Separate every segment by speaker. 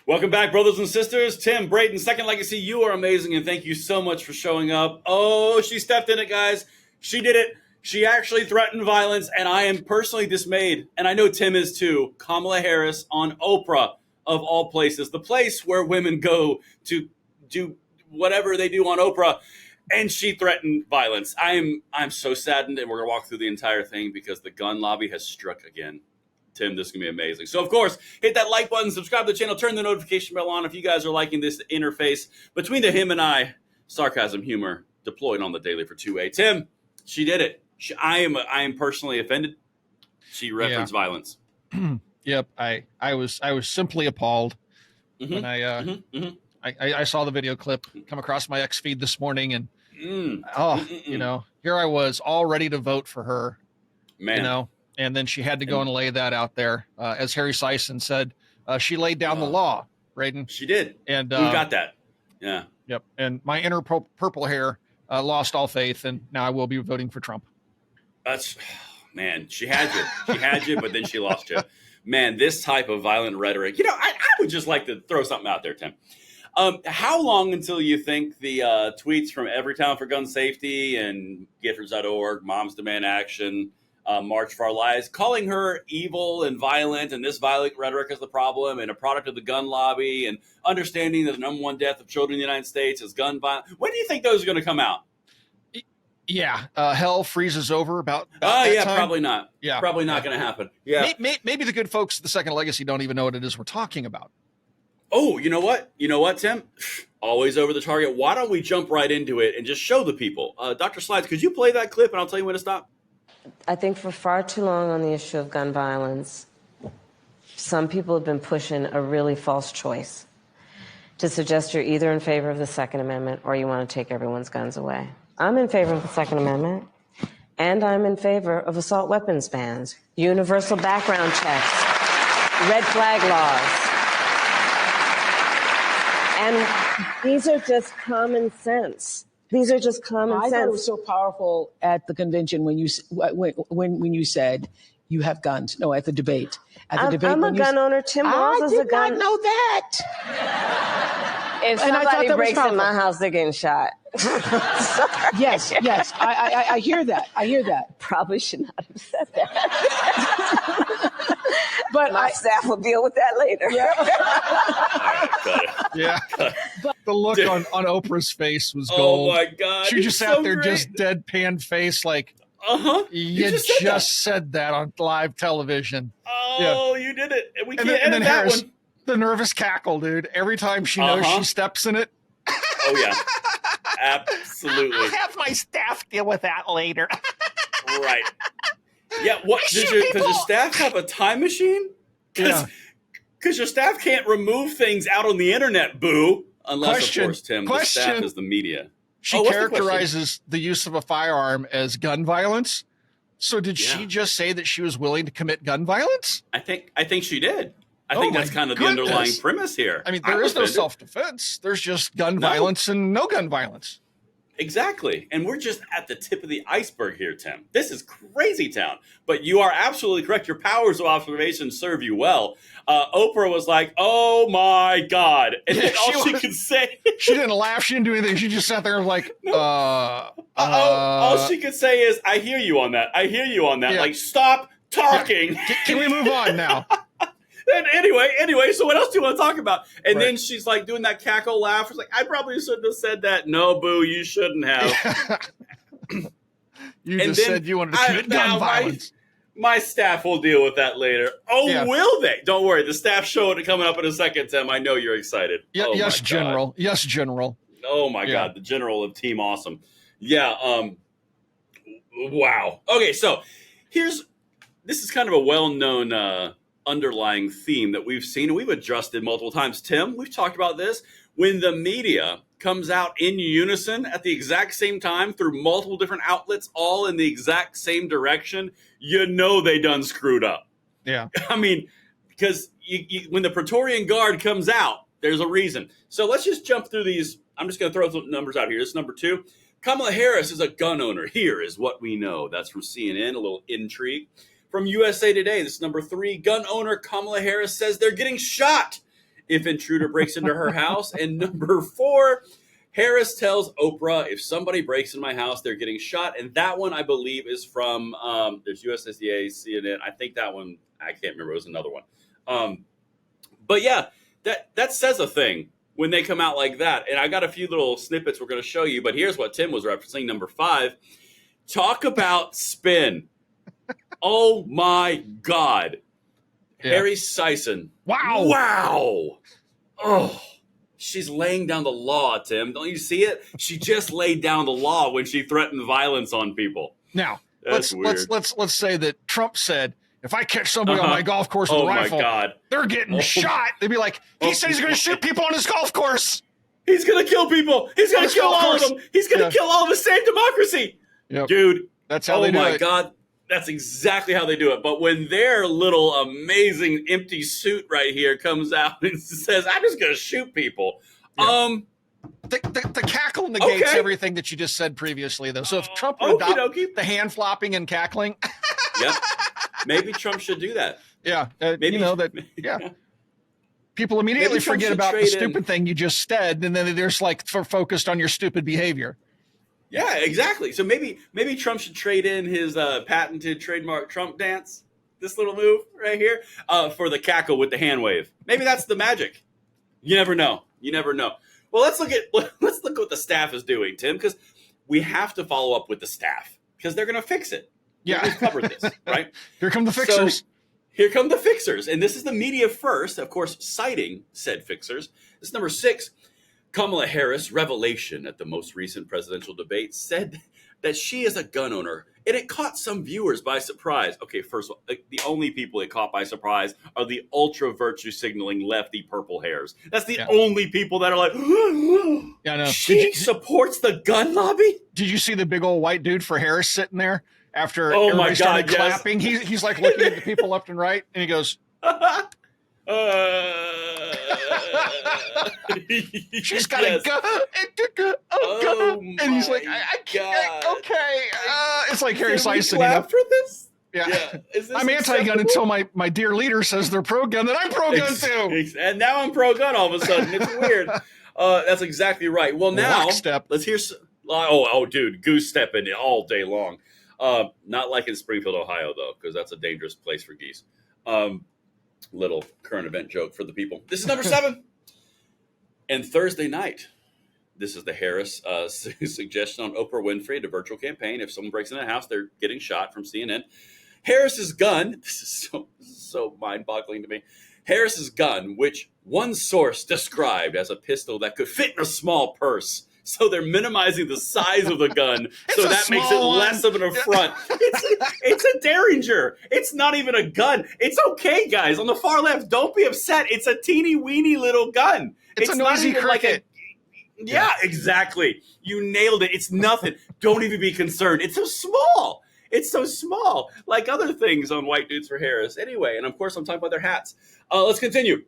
Speaker 1: Welcome back, brothers and sisters. Tim, Brayden, Second Legacy, you are amazing, and thank you so much for showing up. Oh, she stepped in it, guys. She did it. She actually threatened violence, and I am personally dismayed, and I know Tim is too. Kamala Harris on Oprah, of all places, the place where women go to do whatever they do on Oprah, and she threatened violence. I'm so saddened, and we're going to walk through the entire thing because the gun lobby has struck again. Tim, this is going to be amazing. So, of course, hit that like button, subscribe to the channel, turn the notification bell on if you guys are liking this interface between the him and I. Sarcasm, humor, deployed on the daily for 2A. Tim, she did it. I am personally offended. She referenced violence.
Speaker 2: Yep, I was simply appalled when I saw the video clip come across my X feed this morning, and here I was all ready to vote for her.
Speaker 1: Man.
Speaker 2: And then she had to go and lay that out there. As Harry Sison said, she laid down the law, Brayden.
Speaker 1: She did.
Speaker 2: And
Speaker 1: we've got that. Yeah.
Speaker 2: Yep. And my inner purple hair lost all faith, and now I will be voting for Trump.
Speaker 1: Man, she had you. She had you, but then she lost you. Man, this type of violent rhetoric. I would just like to throw something out there, Tim. How long until you think the tweets from Everytown for Gun Safety and Gifters.org, Moms Demand Action, March for Our Lives, calling her evil and violent, and this violent rhetoric is the problem, and a product of the gun lobby, and understanding that the number one death of children in the United States is gun violence. When do you think those are going to come out?
Speaker 2: Yeah, hell freezes over about that time.
Speaker 1: Probably not.
Speaker 2: Yeah,
Speaker 1: probably not going to happen. Yeah,
Speaker 2: maybe the good folks at the Second Legacy don't even know what it is we're talking about.
Speaker 1: Oh, you know what? You know what, Tim? Always over the target. Why don't we jump right into it and just show the people? Dr. Slides, could you play that clip, and I'll tell you when to stop?
Speaker 3: I think for far too long on the issue of gun violence, some people have been pushing a really false choice to suggest you're either in favor of the Second Amendment or you want to take everyone's guns away. I'm in favor of the Second Amendment, and I'm in favor of assault weapons bans, universal background checks, red flag laws. And these are just common sense. These are just common sense.
Speaker 4: I thought it was so powerful at the convention when you said you have guns. No, at the debate. At the debate,
Speaker 3: I'm a gun owner. Tim Walz is a gun.
Speaker 4: I did not know that.
Speaker 3: If somebody breaks in my house, they're getting shot.
Speaker 4: Yes. I hear that. I hear that.
Speaker 3: Probably should not have said that.
Speaker 4: But
Speaker 3: my staff will deal with that later.
Speaker 2: Yeah. The look on Oprah's face was gold.
Speaker 1: Oh my God.
Speaker 2: She just sat there just deadpan face like, you just said that on live television.
Speaker 1: Oh, you did it. And we can't
Speaker 2: edit
Speaker 1: that
Speaker 2: Harris,
Speaker 1: one.
Speaker 2: The nervous cackle, dude. Every time she knows she steps in it.
Speaker 1: Oh, yeah. Absolutely.
Speaker 2: I'll have my staff deal with that later.
Speaker 1: Right. Yeah, what does your staff have a time machine? Because your staff can't remove things out on the internet, boo. Unless, of course, Tim, the staff is the media.
Speaker 2: She characterizes the use of a firearm as gun violence. So did she just say that she was willing to commit gun violence?
Speaker 1: I think she did. I think that's kind of the underlying premise here.
Speaker 2: I mean, there is no self-defense. There's just gun violence and no gun violence.
Speaker 1: Exactly. And we're just at the tip of the iceberg here, Tim. This is crazy town. But you are absolutely correct. Your powers of observation serve you well. Oprah was like, oh, my God. And then all she could say.
Speaker 2: She didn't laugh. She didn't do anything. She just sat there and was like,
Speaker 1: all she could say is, I hear you on that. I hear you on that.
Speaker 2: Yeah.
Speaker 1: Like, stop talking.
Speaker 2: Yeah. Can we move on now?
Speaker 1: And anyway, so what else do you want to talk about? And then she's like doing that cackle laugh. She's like, I probably shouldn't have said that. No, boo, you shouldn't have.
Speaker 2: You just said you wanted to commit gun violence.
Speaker 1: My staff will deal with that later. Oh, will they? Don't worry. The staff show it coming up in a second, Tim. I know you're excited.
Speaker 2: Yeah,
Speaker 1: oh,
Speaker 2: yes, General. Yes, General.
Speaker 1: Oh, my God. The General of Team Awesome. Yeah. Wow. Okay, so this is kind of a well-known underlying theme that we've seen and we've adjusted multiple times. Tim, we've talked about this. When the media comes out in unison at the exact same time through multiple different outlets, all in the exact same direction, they done screwed up.
Speaker 2: Yeah.
Speaker 1: I mean, because when the Praetorian Guard comes out, there's a reason. So let's just jump through these. I'm just going to throw some numbers out here. This is number 2. Kamala Harris is a gun owner. Here is what we know. That's from CNN, a little intrigue. From USA Today, this is number 3. Gun owner Kamala Harris says they're getting shot if intruder breaks into her house. And number 4, Harris tells Oprah, if somebody breaks in my house, they're getting shot. And that one, I believe, is from, there's USSDA, CNN. I think that one, I can't remember. It was another one. But yeah, that says a thing when they come out like that. And I got a few little snippets we're going to show you. But here's what Tim was referencing. Number 5, talk about spin. Oh, my God. Yeah. Harry Sison. Wow. Oh. She's laying down the law, Tim. Don't you see it? She just laid down the law when she threatened violence on people.
Speaker 2: Now, let's say that Trump said, if I catch somebody on my golf course with a rifle, they're getting shot. They'd be like, he said he's going to shoot people on his golf course.
Speaker 1: He's going to kill people. He's going to kill all of them. He's going to kill all of us. Save democracy.
Speaker 2: Yep.
Speaker 1: Dude.
Speaker 2: That's how they do it.
Speaker 1: Oh, my God. That's exactly how they do it. But when their little amazing empty suit right here comes out and says, I'm just going to shoot people. Yeah.
Speaker 2: The cackle negates everything that you just said previously, though. So if Trump would adopt the hand flopping and cackling.
Speaker 1: Yep. Maybe Trump should do that.
Speaker 2: Yeah. Maybe, people immediately forget about the stupid thing you just said, and then they're just like focused on your stupid behavior.
Speaker 1: Yeah, exactly. So maybe Trump should trade in his patented trademark Trump dance, this little move right here, for the cackle with the hand wave. Maybe that's the magic. You never know. Well, let's look at what the staff is doing, Tim, because we have to follow up with the staff because they're going to fix it.
Speaker 2: Yeah,
Speaker 1: we've covered this, right?
Speaker 2: Here come the fixers.
Speaker 1: So, here come the fixers, and this is the media first, of course, citing said fixers. This is number 6. Kamala Harris, revelation at the most recent presidential debate, said that she is a gun owner, and it caught some viewers by surprise. Okay, first of all, the only people it caught by surprise are the ultra virtue signaling lefty purple hairs. That's the only people that are like,
Speaker 2: yeah, no.
Speaker 1: She supports the gun lobby?
Speaker 2: Did you see the big old white dude for Harris sitting there after everybody started clapping? He's like looking at the people left and right, and he goes, she's got a gun. And he's like, I can't. Okay. It's like Harry Sison.
Speaker 1: Clap for this?
Speaker 2: Yeah. I'm anti-gun until my dear leader says they're pro-gun. Then I'm pro-gun too.
Speaker 1: And now I'm pro-gun all of a sudden. It's weird. That's exactly right. Well, now let's hear. Dude, goose stepping all day long. Not like in Springfield, Ohio, though, because that's a dangerous place for geese. Little current event joke for the people. This is number 7. And Thursday night, this is the Harris suggestion on Oprah Winfrey, the virtual campaign. If someone breaks in the house, they're getting shot, from CNN. Harris's gun, this is so mind-boggling to me. Harris's gun, which one source described as a pistol that could fit in a small purse. So they're minimizing the size of the gun, so that makes it less of an affront. It's a Derringer. It's not even a gun. It's okay, guys. On the far left, don't be upset. It's a teeny weeny little gun.
Speaker 2: It's a noisy cricket.
Speaker 1: Yeah, exactly. You nailed it. It's nothing. Don't even be concerned. It's so small. Like other things on White Dudes for Harris. Anyway, and of course, I'm talking about their hats. Let's continue.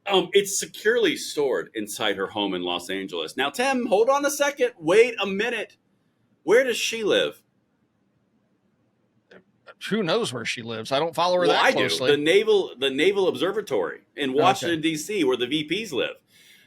Speaker 1: It's securely stored inside her home in Los Angeles. Now, Tim, hold on a second. Wait a minute. Where does she live?
Speaker 2: Who knows where she lives? I don't follow her that closely.
Speaker 1: I do. The Naval Observatory in Washington, D.C., where the VPs live.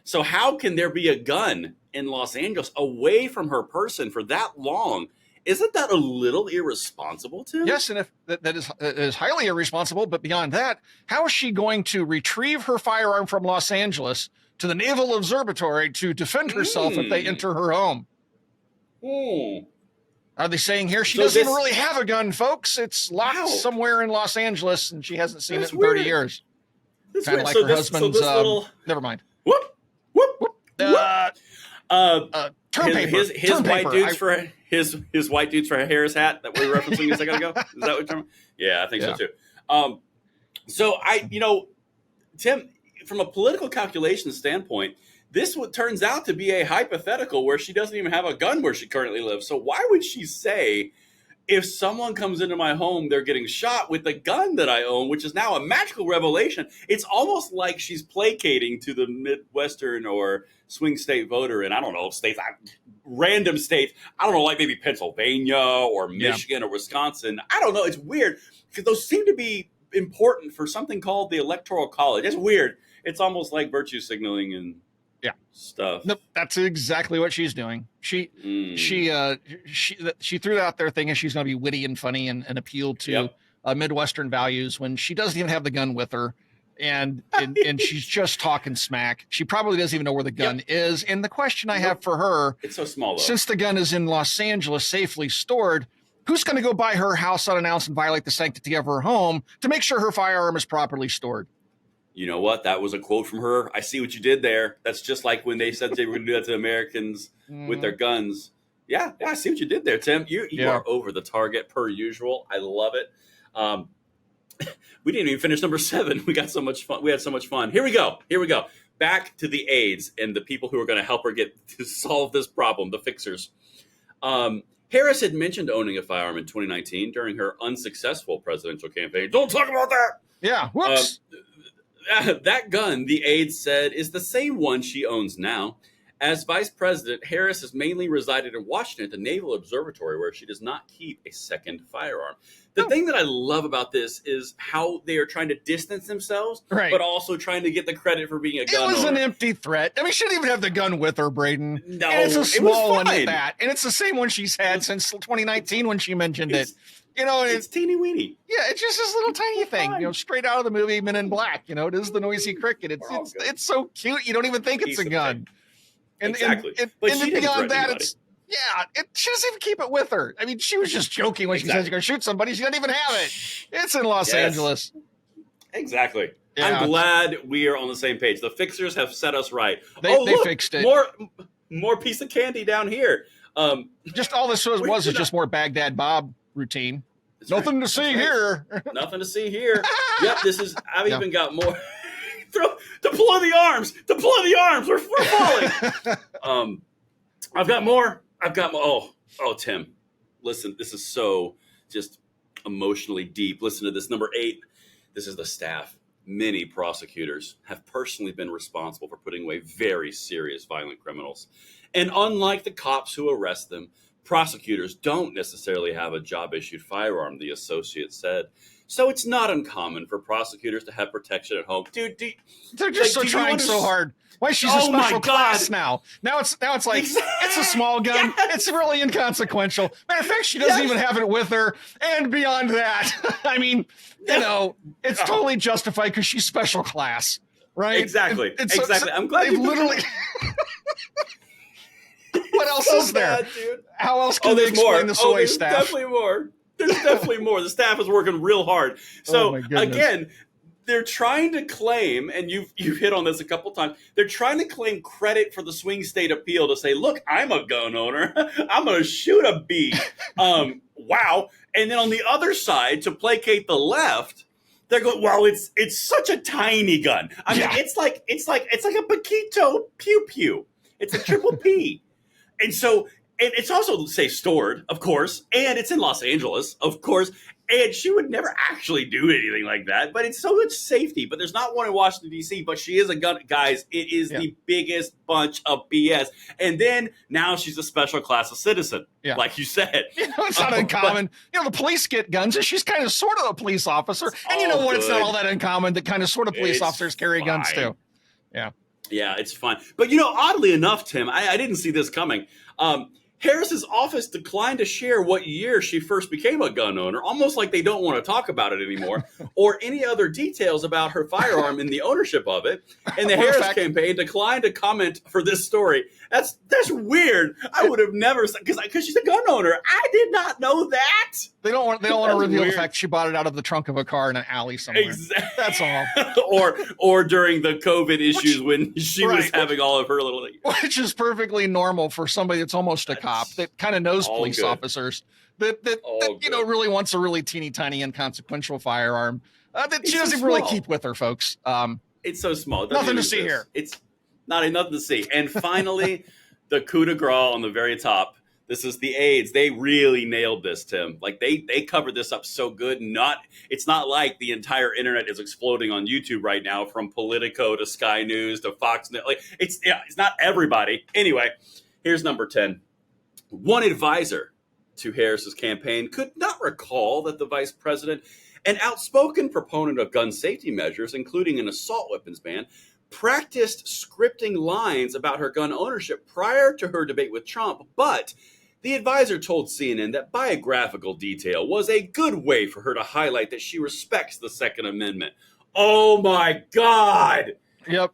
Speaker 1: So how can there be a gun in Los Angeles away from her person for that long? Isn't that a little irresponsible, Tim?
Speaker 2: Yes, and if that is highly irresponsible. But beyond that, how is she going to retrieve her firearm from Los Angeles to the Naval Observatory to defend herself if they enter her home? Are they saying here she doesn't even really have a gun, folks? It's locked somewhere in Los Angeles, and she hasn't seen it in 30 years. Kind of like her husband's. Never mind. Term paper.
Speaker 1: His white dudes for Harris hat that we were referencing a second ago. Is that what you're talking about? Yeah, I think so too. So Tim, from a political calculation standpoint, this turns out to be a hypothetical where she doesn't even have a gun where she currently lives. So why would she say, if someone comes into my home, they're getting shot with the gun that I own, which is now a magical revelation? It's almost like she's placating to the Midwestern or swing state voter in, I don't know, random states. I don't know, like maybe Pennsylvania or Michigan or Wisconsin. I don't know. It's weird because those seem to be important for something called the Electoral College. It's weird. It's almost like virtue signaling and stuff.
Speaker 2: Nope, that's exactly what she's doing. She threw out there thinking she's going to be witty and funny and appeal to Midwestern values when she doesn't even have the gun with her. And she's just talking smack. She probably doesn't even know where the gun is. And the question I have for her,
Speaker 1: it's so small, though.
Speaker 2: Since the gun is in Los Angeles safely stored, who's going to go by her house unannounced and violate the sanctity of her home to make sure her firearm is properly stored?
Speaker 1: You know what? That was a quote from her. I see what you did there. That's just like when they said they were going to do that to Americans with their guns. Yeah, I see what you did there, Tim. You are over the target per usual. I love it. We didn't even finish number 7. We got so much fun. We had so much fun. Here we go. Back to the aides and the people who are going to help her to solve this problem, the fixers. Harris had mentioned owning a firearm in 2019 during her unsuccessful presidential campaign. Don't talk about that.
Speaker 2: Yeah. Whoops.
Speaker 1: That gun, the aide said, is the same one she owns now. As vice president, Harris has mainly resided in Washington at the Naval Observatory, where she does not keep a second firearm. The thing that I love about this is how they are trying to distance themselves, but also trying to get the credit for being a gun owner.
Speaker 2: It was an empty threat. I mean, she didn't even have the gun with her, Braden.
Speaker 1: No,
Speaker 2: and it's a small one at that. And it's the same one she's had since 2019 when she mentioned it. You know,
Speaker 1: it's teeny weeny.
Speaker 2: Yeah, it's just this little tiny thing, you know, straight out of the movie Men in Black. You know, it is the noisy cricket. It's so cute. You don't even think it's a gun. And,
Speaker 1: exactly.
Speaker 2: But and beyond that, she doesn't even keep it with her. I mean, she was just joking when she says she's going to shoot somebody. She doesn't even have it. It's in Los Angeles.
Speaker 1: Exactly. Yeah, I'm glad we are on the same page. The fixers have set us right.
Speaker 2: They fixed it.
Speaker 1: More piece of candy down here.
Speaker 2: Just all this was just more Baghdad Bob routine. Nothing to see here.
Speaker 1: Nothing to see here. Yep, I've even got more. Deploy the arms. We're falling. I've got more. Oh, Tim, listen. This is so just emotionally deep. Listen to this. Number 8. This is the staff. Many prosecutors have personally been responsible for putting away very serious violent criminals. And unlike the cops who arrest them, prosecutors don't necessarily have a job-issued firearm, the associate said. So it's not uncommon for prosecutors to have protection at home. Dude,
Speaker 2: they're just trying so hard. Why she's a special class now? Now it's like it's a small gun. Yes. It's really inconsequential. Matter of fact, she doesn't even have it with her. And beyond that, I mean, you know, it's totally justified because she's special class, right?
Speaker 1: Exactly. Exactly. I'm glad
Speaker 2: they've literally. What else is there? Dude. How else can they explain the soy staff?
Speaker 1: Definitely more. There's definitely more. The staff is working real hard. So again, they're trying to claim, and you've hit on this a couple times, they're trying to claim credit for the swing state appeal to say, look, I'm a gun owner. I'm going to shoot a bee. Wow. And then on the other side, to placate the left, they're going, well, it's such a tiny gun. I mean, it's like a Paquito pew pew. It's a triple P. And so, and it's also, say, stored, of course, and it's in Los Angeles, of course, and she would never actually do anything like that, but it's so much safety. But there's not one in Washington, D.C., but she is a gun. Guys, it is the biggest bunch of BS. And then now she's a special class of citizen, like you said.
Speaker 2: You know, it's not uncommon. You know, the police get guns, and she's kind of sort of a police officer. And you know what? It's not all that uncommon that kind of sort of police officers carry guns, too. Yeah.
Speaker 1: Yeah, it's fine. But, you know, oddly enough, Tim, I didn't see this coming. Harris's office declined to share what year she first became a gun owner, almost like they don't want to talk about it anymore, or any other details about her firearm and the ownership of it. And the Harris campaign declined to comment for this story. That's weird. I would have never, because she's a gun owner. I did not know that.
Speaker 2: They don't want to reveal the fact she bought it out of the trunk of a car in an alley somewhere.
Speaker 1: Exactly.
Speaker 2: That's all.
Speaker 1: or during the COVID issues when she was having all of her little.
Speaker 2: Which is perfectly normal for somebody that's almost a cop that kind of knows police officers that you know really wants a really teeny tiny inconsequential firearm that she doesn't really keep with her, folks.
Speaker 1: It's so small.
Speaker 2: Nothing to see here.
Speaker 1: It's nothing to see. And finally, the coup de grace on the very top. This is the aides. They really nailed this, Tim. Like they covered this up so good. It's not like the entire internet is exploding on YouTube right now, from Politico to Sky News to Fox News. Like it's not everybody. Anyway, here's number 10. One advisor to Harris's campaign could not recall that the vice president, an outspoken proponent of gun safety measures, including an assault weapons ban, practiced scripting lines about her gun ownership prior to her debate with Trump, but the advisor told CNN that biographical detail was a good way for her to highlight that she respects the Second Amendment. Oh my God!
Speaker 2: Yep.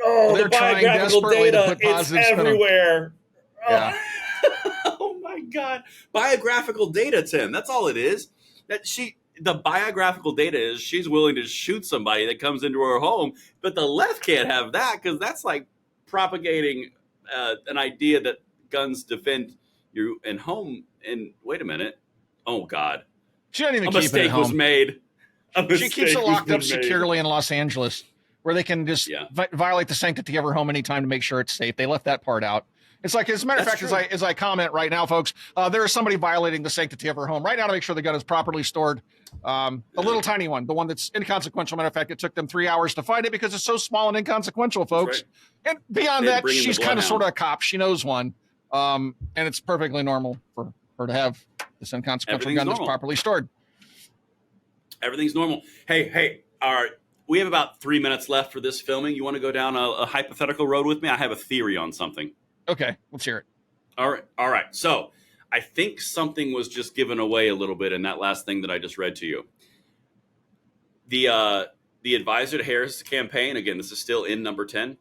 Speaker 1: Oh,
Speaker 2: They're
Speaker 1: the
Speaker 2: trying
Speaker 1: biographical
Speaker 2: desperately to
Speaker 1: data,
Speaker 2: put
Speaker 1: it's
Speaker 2: positive spin on-
Speaker 1: everywhere.
Speaker 2: Yeah.
Speaker 1: Oh my God. Biographical data, Tim. That's all it is. The biographical data is she's willing to shoot somebody that comes into her home, but the left can't have that because that's like propagating an idea that guns defend you and home. And wait a minute. Oh God.
Speaker 2: She doesn't even
Speaker 1: A
Speaker 2: keep it at
Speaker 1: mistake was
Speaker 2: home.
Speaker 1: made.
Speaker 2: She keeps it locked up securely in Los Angeles, where they can just violate the sanctity of her home anytime to make sure it's safe. They left that part out. It's like, as a matter of fact, as I comment right now, folks, there is somebody violating the sanctity of her home right now to make sure the gun is properly stored. The little tiny one, the one that's inconsequential. Matter of fact, it took them 3 hours to find it because it's so small and inconsequential, folks. Right. And beyond that, she's kind of sort of a cop. She knows one. And it's perfectly normal for her to have this inconsequential gun that's properly stored.
Speaker 1: Everything's normal. Hey, all right. We have about 3 minutes left for this filming. You want to go down a hypothetical road with me? I have a theory on something.
Speaker 2: Okay, let's hear it.
Speaker 1: All right. So I think something was just given away a little bit in that last thing that I just read to you. The advisor to Harris' campaign, again, this is still in number 10,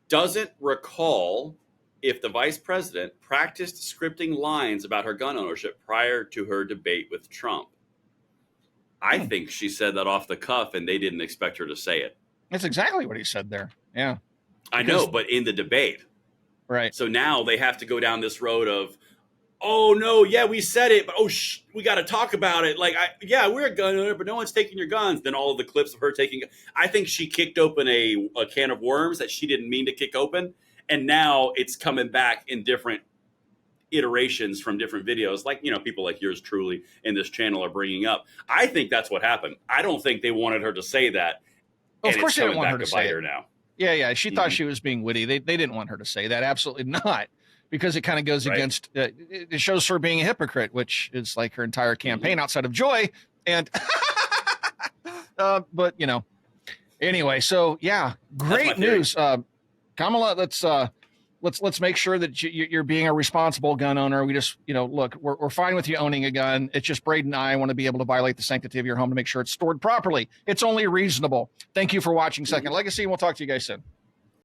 Speaker 1: doesn't recall if the vice president practiced scripting lines about her gun ownership prior to her debate with Trump. I think she said that off the cuff and they didn't expect her to say it.
Speaker 2: That's exactly what he said there. Yeah.
Speaker 1: I know, but in the debate.
Speaker 2: Right.
Speaker 1: So now they have to go down this road of, oh, no, yeah, we said it, but we got to talk about it. Like, we're a gun owner, but no one's taking your guns. Then all of the clips of her taking, I think she kicked open a can of worms that she didn't mean to kick open. And now it's coming back in different iterations from different videos, like, people like yours truly in this channel are bringing up. I think that's what happened. I don't think they wanted her to say that.
Speaker 2: Well, of course they didn't want her to say it.
Speaker 1: Now.
Speaker 2: Yeah. She thought she was being witty. They didn't want her to say that. Absolutely not. Because it kind of goes against, it shows her being a hypocrite, which is like her entire campaign outside of joy. And, but anyway, so yeah, great news. Kamala, let's make sure that you're being a responsible gun owner. We just, look, we're fine with you owning a gun. It's just Braden and I want to be able to violate the sanctity of your home to make sure it's stored properly. It's only reasonable. Thank you for watching Second Legacy, and we'll talk to you guys soon.